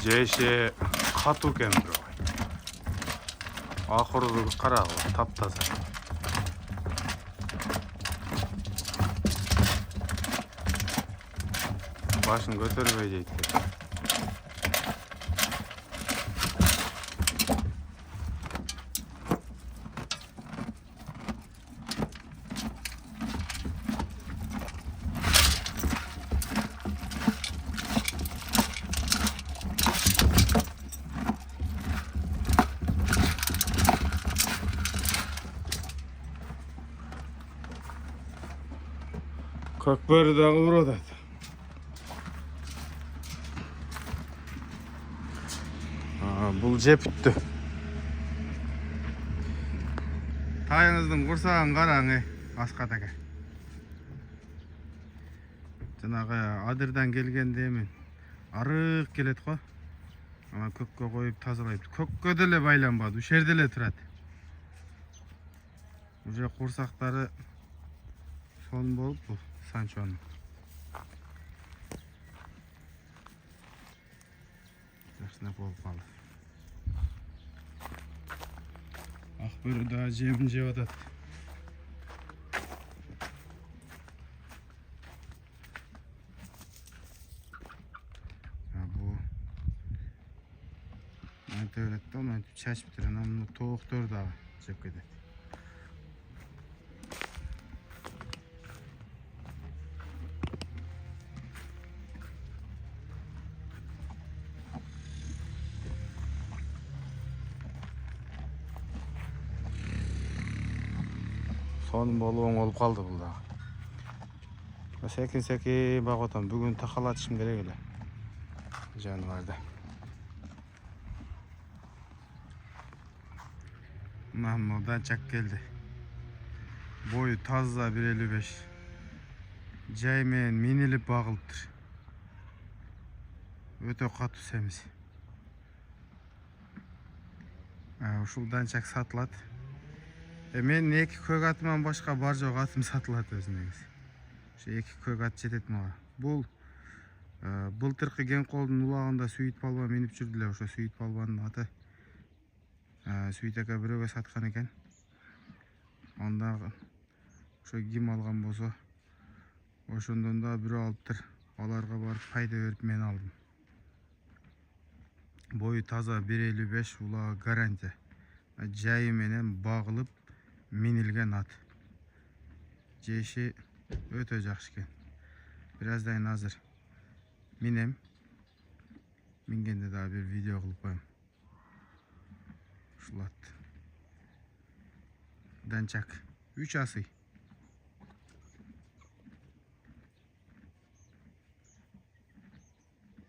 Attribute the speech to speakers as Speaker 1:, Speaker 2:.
Speaker 1: Жеше катуу экен бирок. Акыры карагыла, таптаза. Башын көтөрбөй дейт. Көкбөрү дагы урап атат. Бул жеп бүттү. Тайыңыздын курсагын караң, Аскат ака. Жанагы адырдан келгенде эми арык келет го. Ана көккө коюп тазалайт. Көккө деле байланбады, ушул жерде эле турат. Уже курсактары сон болуп бул Санчонун. Жакшынап болуп калды. Акбөрү да жемин жеп атат. Бу мынтип элет да, мынтип чачып туруп, анан тооктор дагы жеп кетет. Сонун болуп оң болуп калды бул дагы. Секин багып атам. Бүгүн такалатышым керек эле жаныбарды. Мына данчак келди. Бою таза 1.55. Жай менен минилип багылыптыр. Өтө катуу семиз. Ушул данчак сатылат. Мен эки көк атыман башка бар жок атым сатылат өзүнөгүз. Ошо эки көк ат жетет мага. Бул былтыркы Кеңколдун улагында Сүйүт Балбан минип жүрдү эле. Ошо Сүйүт Балбандын аты. Сүйүт ака бирөөгө саткан экен. Анда ошо ким алган болсо, ошондон да бирөө алыптыр. Аларга барып пайда берип мен алдым. Бою таза 1.55, улагы гарантия. Жайы менен багылып минилген ат. Жеши өтө жакшы экен. Бираздан азыр минем. Мингенде дагы бир видео кылып коем. Ушул ат. Данчак 3 асый.